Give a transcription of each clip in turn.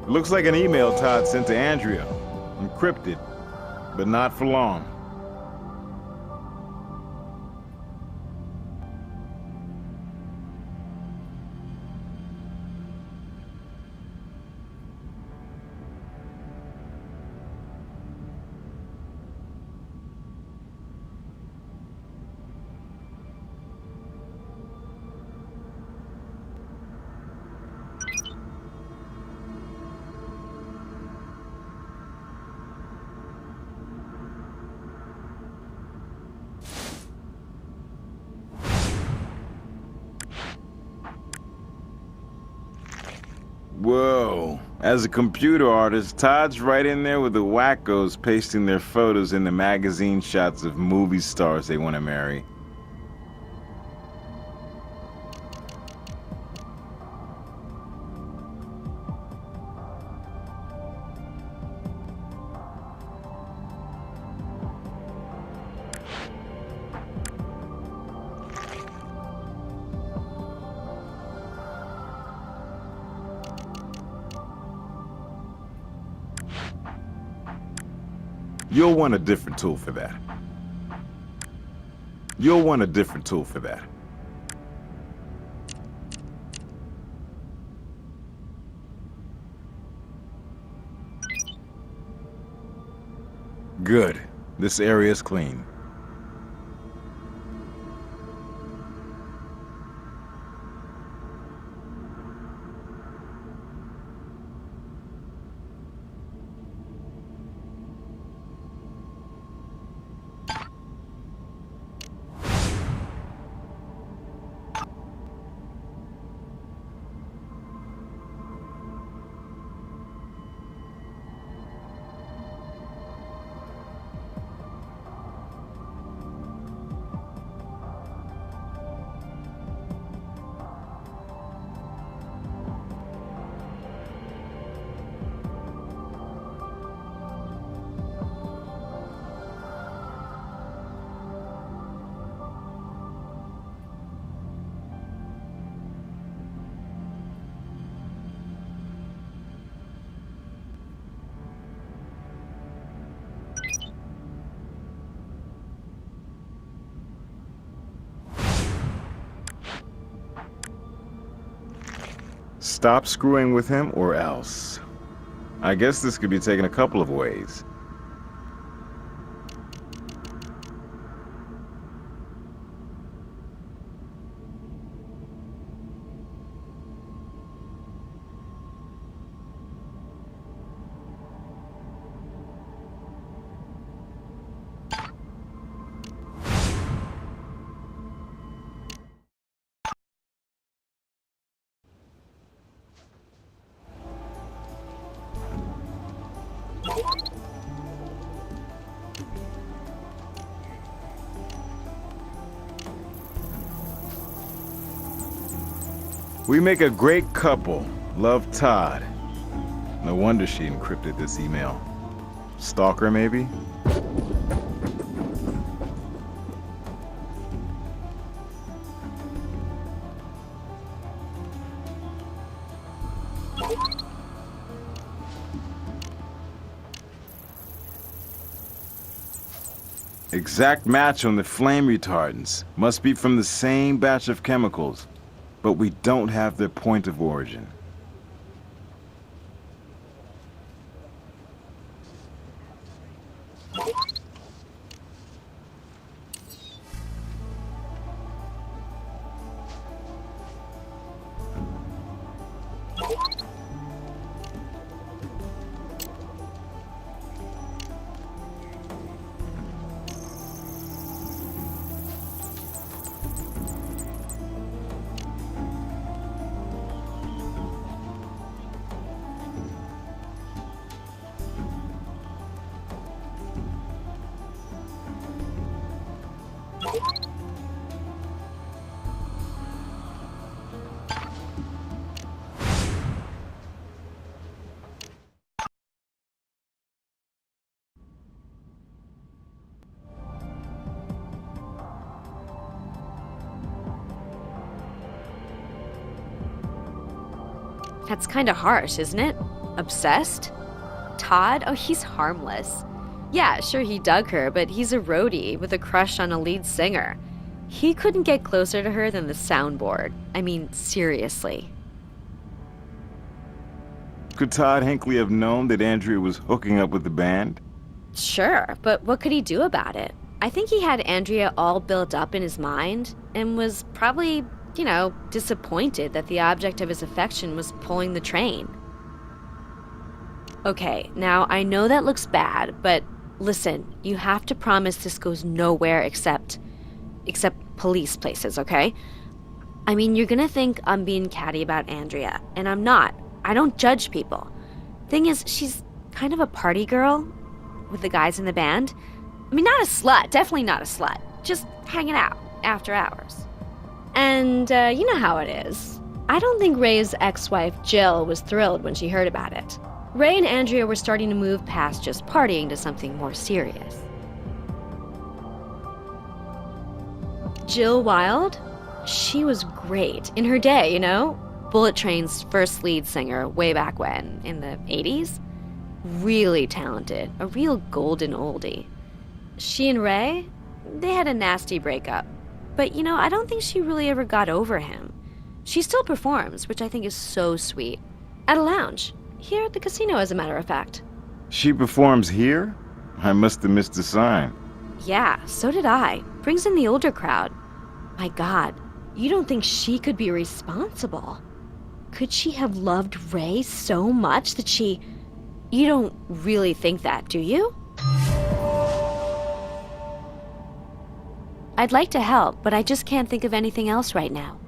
Looks like an email Todd sent to Andrea. Encrypted, but not for long. Whoa. As a computer artist, Todd's right in there with the wackos pasting their photos into magazine shots of movie stars they want to marry. You'll want a different tool for that. You'll want a different tool for that. Good. This area's clean. Stop screwing with him or else. I guess this could be taken a couple of ways. We make a great couple. Love, Todd. No wonder she encrypted this email. Stalker, maybe? Exact match on the flame retardants. Must be from the same batch of chemicals. But we don't have their point of origin. That's kinda harsh, isn't it? Obsessed? Todd? Oh, he's harmless. Yeah, sure, he dug her, but he's a roadie with a crush on a lead singer. He couldn't get closer to her than the soundboard. I mean, seriously. Could Todd Hinckley have known that Andrea was hooking up with the band? Sure, but what could he do about it? I think he had Andrea all built up in his mind and was probably, disappointed that the object of his affection was pulling the train. Okay, now I know that looks bad, but listen, you have to promise this goes nowhere except police places, okay? I mean, you're gonna think I'm being catty about Andrea, and I'm not. I don't judge people. Thing is, she's kind of a party girl with the guys in the band. I mean, not a slut, definitely not a slut. Just hanging out after hours. And you know how it is. I don't think Ray's ex-wife, Jill, was thrilled when she heard about it. Ray and Andrea were starting to move past just partying to something more serious. Jill Wilde? She was great in her day, Bullet Train's first lead singer way back when, in the 80s. Really talented, a real golden oldie. She and Ray, they had a nasty breakup. But, I don't think she really ever got over him. She still performs, which I think is so sweet. At a lounge. Here at the casino, as a matter of fact. She performs here? I must have missed the sign. Yeah, so did I. Brings in the older crowd. My God, you don't think she could be responsible? Could she have loved Ray so much that she... You don't really think that, do you? I'd like to help, but I just can't think of anything else right now.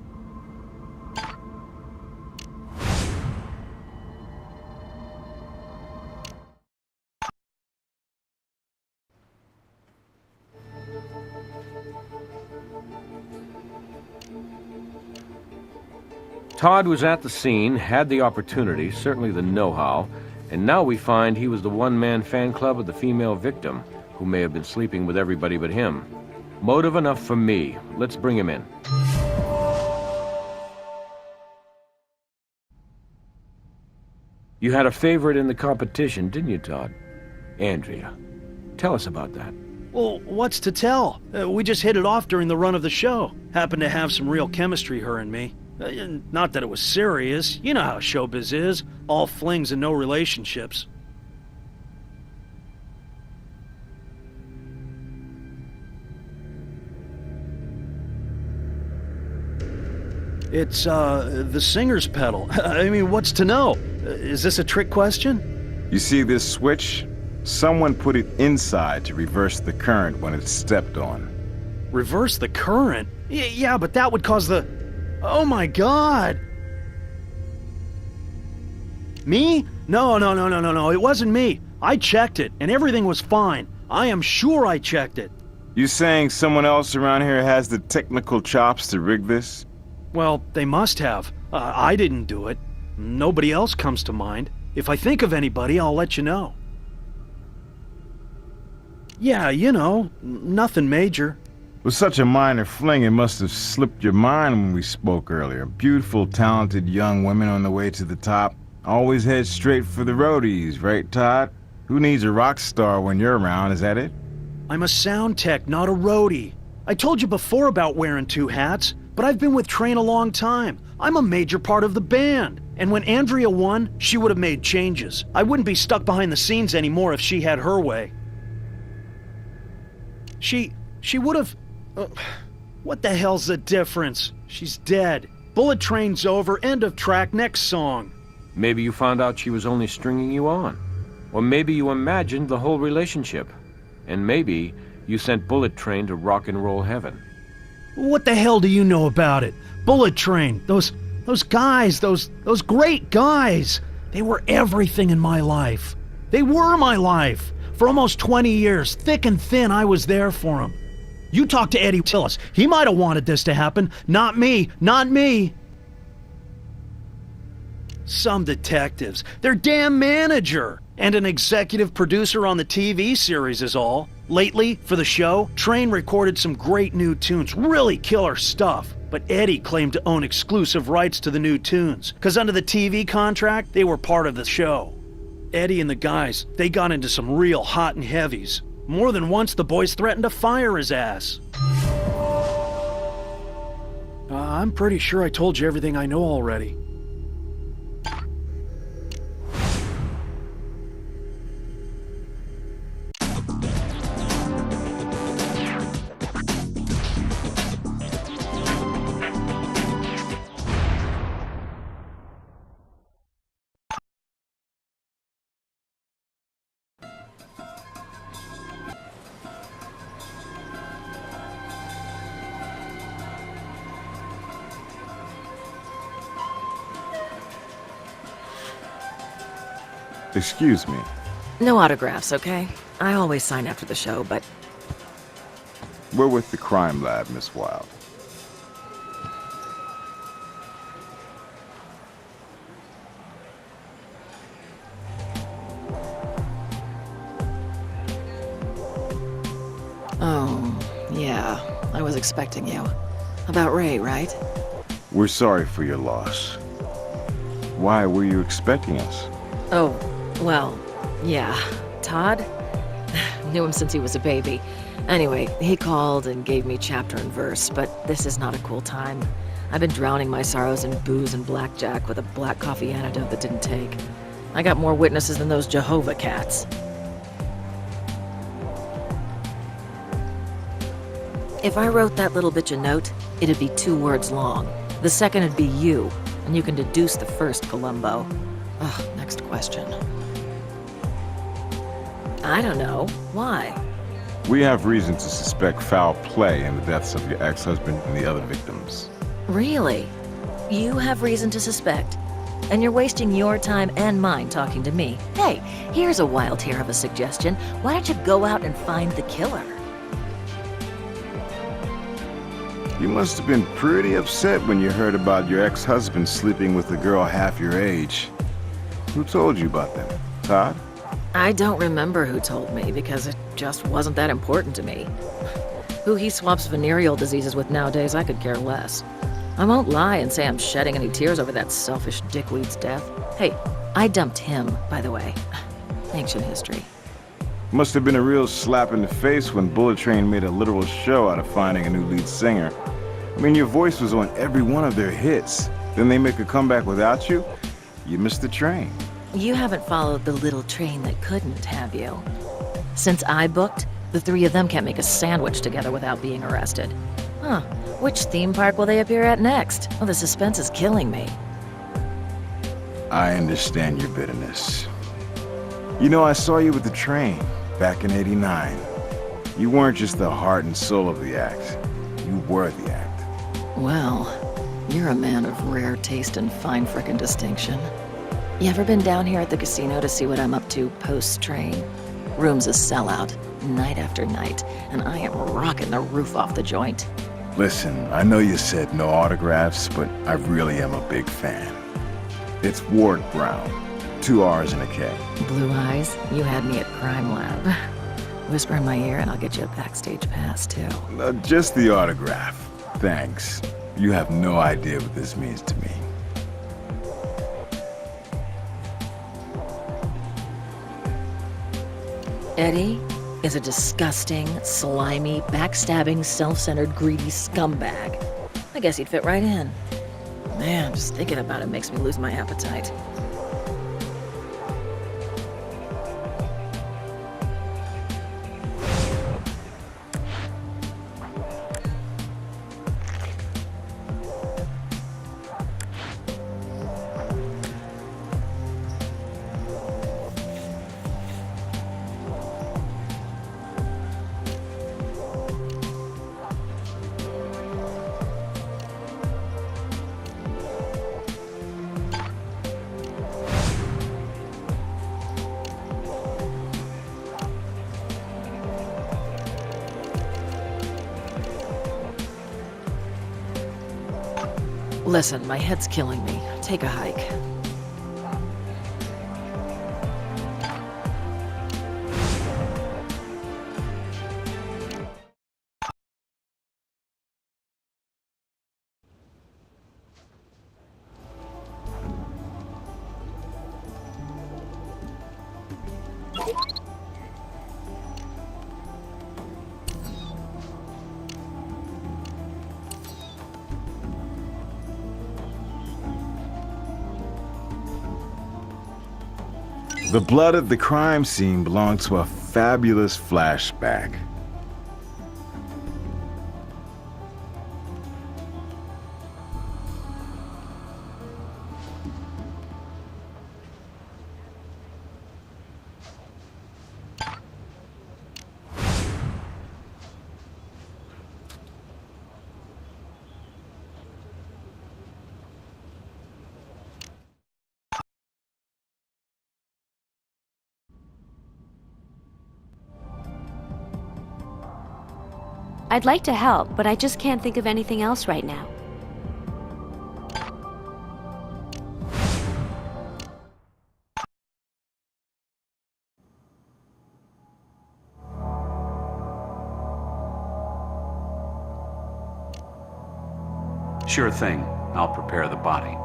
Todd was at the scene, had the opportunity, certainly the know-how, and now we find he was the one-man fan club of the female victim, who may have been sleeping with everybody but him. Motive enough for me. Let's bring him in. You had a favorite in the competition, didn't you, Todd? Andrea. Tell us about that. Well, what's to tell? We just hit it off during the run of the show. Happened to have some real chemistry, her and me. Not that it was serious. You know how showbiz is. All flings and no relationships. It's, the singer's pedal. I mean, what's to know? Is this a trick question? You see this switch? Someone put it inside to reverse the current when it's stepped on. Reverse the current? Yeah, but that would cause the... Oh my God! Me? No, it wasn't me. I checked it, and everything was fine. I am sure I checked it. You saying someone else around here has the technical chops to rig this? Well, they must have. I didn't do it. Nobody else comes to mind. If I think of anybody, I'll let you know. Yeah, nothing major. With such a minor fling, it must have slipped your mind when we spoke earlier. Beautiful, talented young women on the way to the top. Always head straight for the roadies, right, Todd? Who needs a rock star when you're around, is that it? I'm a sound tech, not a roadie. I told you before about wearing two hats, but I've been with Train a long time. I'm a major part of the band. And when Andrea won, she would have made changes. I wouldn't be stuck behind the scenes anymore if she had her way. She would have... what the hell's the difference? She's dead. Bullet Train's over, end of track, next song. Maybe you found out she was only stringing you on. Or maybe you imagined the whole relationship. And maybe you sent Bullet Train to rock and roll heaven. What the hell do you know about it? Bullet Train, those guys, those great guys. They were everything in my life. They were my life. For almost 20 years, thick and thin, I was there for them. You talk to Eddie Tillis. He might have wanted this to happen. Not me. Not me. Some detectives. Their damn manager. And an executive producer on the TV series is all. Lately, for the show, Train recorded some great new tunes. Really killer stuff. But Eddie claimed to own exclusive rights to the new tunes. Because under the TV contract, they were part of the show. Eddie and the guys, they got into some real hot and heavies. More than once, the boys threatened to fire his ass. I'm pretty sure I told you everything I know already. Excuse me. No autographs, okay? I always sign after the show, but We're with the crime lab, Miss Wilde. oh, yeah, I was expecting you. About Ray, right? We're sorry for your loss. Why were you expecting us? Oh, well, yeah. Todd? Knew him since he was a baby. Anyway, he called and gave me chapter and verse, but this is not a cool time. I've been drowning my sorrows in booze and blackjack with a black coffee antidote that didn't take. I got more witnesses than those Jehovah cats. If I wrote that little bitch a note, it'd be 2 words long. The second would be you, and you can deduce the first, Columbo. Ugh, next question. I don't know. Why? We have reason to suspect foul play in the deaths of your ex-husband and the other victims. Really? You have reason to suspect? And you're wasting your time and mine talking to me. Hey, here's a wild hair of a suggestion. Why don't you go out and find the killer? You must have been pretty upset when you heard about your ex-husband sleeping with a girl half your age. Who told you about them? Todd? I don't remember who told me because it just wasn't that important to me. Who he swaps venereal diseases with nowadays, I could care less. I won't lie and say I'm shedding any tears over that selfish dickweed's death. Hey, I dumped him, by the way. Ancient history. Must have been a real slap in the face when Bullet Train made a literal show out of finding a new lead singer. I mean, your voice was on every one of their hits. Then they make a comeback without you? You missed the train. You haven't followed the little train that couldn't, have you? Since I booked, the 3 of them can't make a sandwich together without being arrested. Huh. Which theme park will they appear at next? Oh, the suspense is killing me. I understand your bitterness. You know, I saw you with the train back in '89. You weren't just the heart and soul of the act. You were the act. Well, you're a man of rare taste and fine frickin' distinction. You ever been down here at the casino to see what I'm up to post-train? Room's a sellout, night after night, and I am rocking the roof off the joint. Listen, I know you said no autographs, but I really am a big fan. It's Ward Brown. 2 R's and a K. Blue eyes, you had me at Crime Lab. Whisper in my ear and I'll get you a backstage pass, too. Just the autograph. Thanks. You have no idea what this means to me. Eddie is a disgusting, slimy, backstabbing, self-centered, greedy scumbag. I guess he'd fit right in. Man, just thinking about it makes me lose my appetite. Listen, my head's killing me. Take a hike. The blood at the crime scene belonged to a fabulous flashback. I'd like to help, but I just can't think of anything else right now. Sure thing. I'll prepare the body.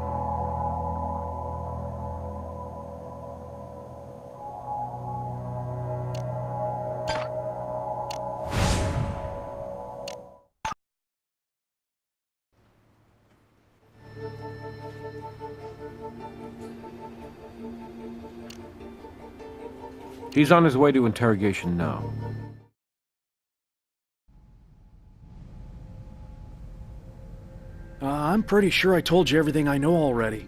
He's on his way to interrogation now. I'm pretty sure I told you everything I know already.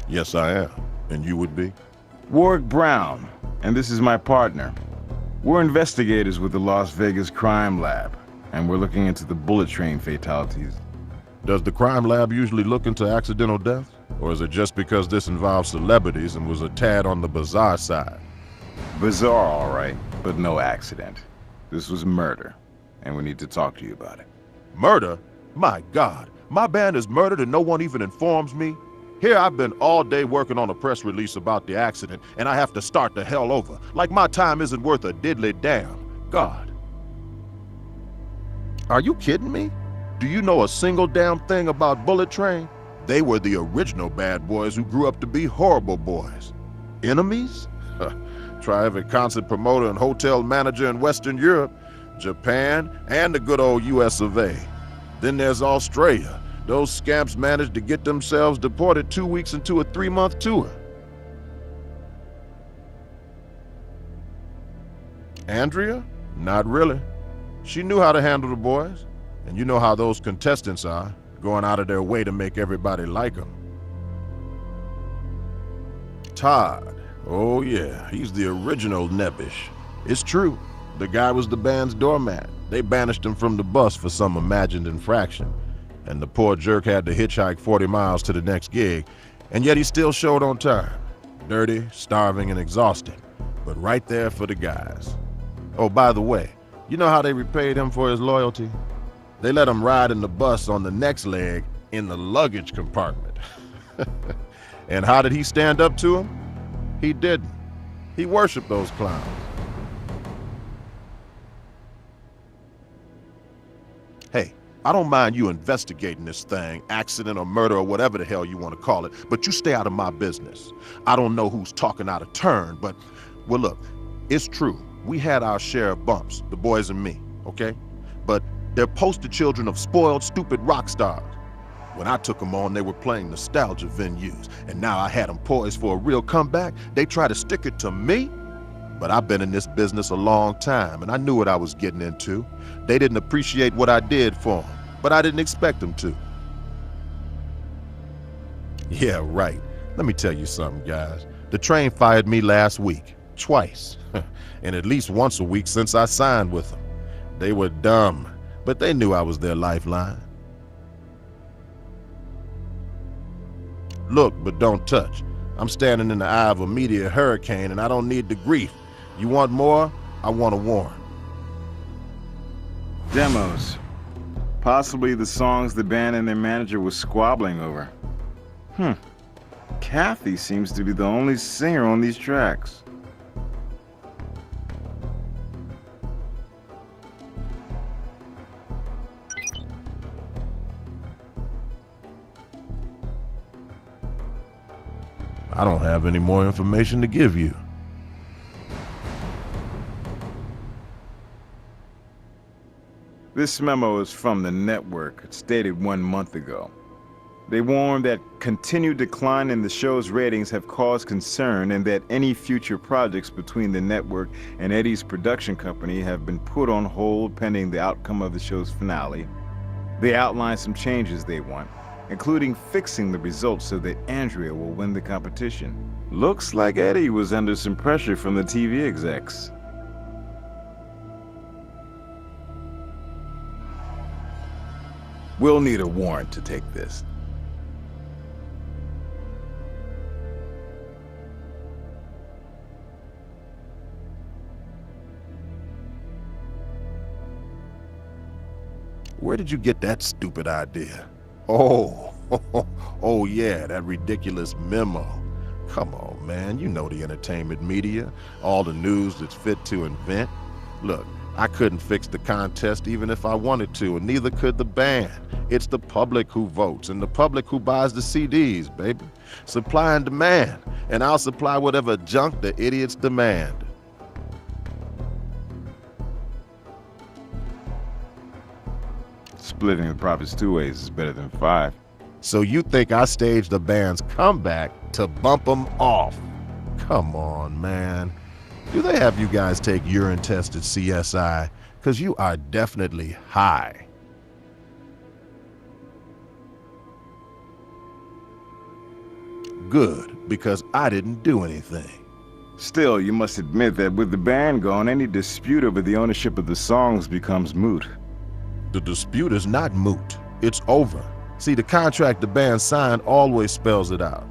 Yes, I am. And you would be? Warwick Brown, and this is my partner. We're investigators with the Las Vegas Crime Lab, and we're looking into the bullet train fatalities. Does the crime lab usually look into accidental deaths? Or is it just because this involves celebrities and was a tad on the bizarre side? Bizarre, all right, but no accident. This was murder, and we need to talk to you about it. Murder? My God, my band is murdered and no one even informs me? Here I've been all day working on a press release about the accident, and I have to start the hell over, like my time isn't worth a diddly damn. God. Are you kidding me? Do you know a single damn thing about Bullet Train? They were the original bad boys who grew up to be horrible boys. Enemies? Try every concert promoter and hotel manager in Western Europe, Japan, and the good old US of A. Then there's Australia. Those scamps managed to get themselves deported 2 weeks into a 3-month tour. Andrea? Not really. She knew how to handle the boys. And you know how those contestants are, going out of their way to make everybody like them. Todd. Oh yeah, he's the original nebbish. It's true. The guy was the band's doormat. They banished him from the bus for some imagined infraction. And the poor jerk had to hitchhike 40 miles to the next gig, and yet he still showed on time. Dirty, starving, and exhausted, but right there for the guys. Oh, by the way, you know how they repaid him for his loyalty? They let him ride in the bus on the next leg in the luggage compartment. And how did he stand up to him? He didn't. He worshiped those clowns. Hey, I don't mind you investigating this thing, accident or murder or whatever the hell you want to call it, but you stay out of my business. I don't know who's talking out of turn, but, well, look, it's true. We had our share of bumps, the boys and me, okay? But they're poster children of spoiled, stupid rock stars. When I took them on, they were playing nostalgia venues, and now I had them poised for a real comeback. They try to stick it to me, but I've been in this business a long time, and I knew what I was getting into. They didn't appreciate what I did for them, but I didn't expect them to. Yeah, right. Let me tell you something, guys. The train fired me last week, twice, and at least once a week since I signed with them. They were dumb, but they knew I was their lifeline. Look, but don't touch. I'm standing in the eye of a meteor hurricane, and I don't need the grief. You want more? I want a warrant. Demos. Possibly the songs the band and their manager was squabbling over. Kathy seems to be the only singer on these tracks. I don't have any more information to give you. This memo is from the network. It's dated 1 month ago. They warn that continued decline in the show's ratings have caused concern and that any future projects between the network and Eddie's production company have been put on hold pending the outcome of the show's finale. They outline some changes they want, including fixing the results so that Andrea will win the competition. Looks like Eddie was under some pressure from the TV execs. We'll need a warrant to take this. Where did you get that stupid idea? Oh, oh yeah, that ridiculous memo. Come on, man, you know the entertainment media, all the news that's fit to invent. Look, I couldn't fix the contest even if I wanted to, and neither could the band. It's the public who votes, and the public who buys the CDs, baby. Supply and demand, and I'll supply whatever junk the idiots demand. Splitting the profits 2 ways is better than 5. So you think I staged the band's comeback to bump them off? Come on, man. Do they have you guys take urine tests at CSI? Because you are definitely high. Good, because I didn't do anything. Still, you must admit that with the band gone, any dispute over the ownership of the songs becomes moot. The dispute is not moot. It's over. See, the contract the band signed always spells it out.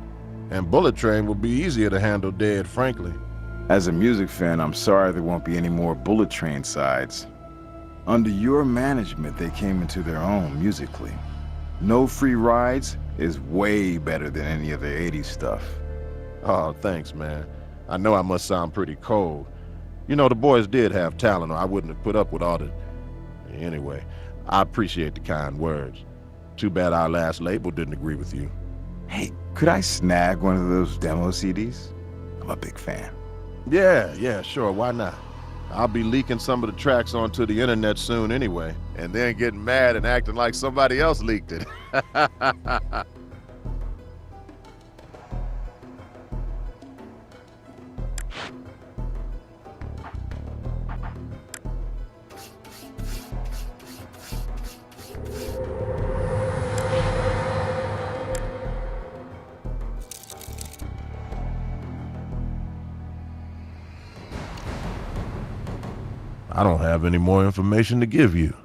And Bullet Train will be easier to handle dead, frankly. As a music fan, I'm sorry there won't be any more Bullet Train sides. Under your management, they came into their own musically. No Free Rides is way better than any of their 80s stuff. Oh, thanks, man. I know I must sound pretty cold. You know, the boys did have talent, or I wouldn't have put up with all the... Anyway, I appreciate the kind words. Too bad our last label didn't agree with you. Hey, could I snag one of those demo CDs? I'm a big fan. Yeah, sure, why not? I'll be leaking some of the tracks onto the internet soon anyway, and then getting mad and acting like somebody else leaked it. I don't have any more information to give you.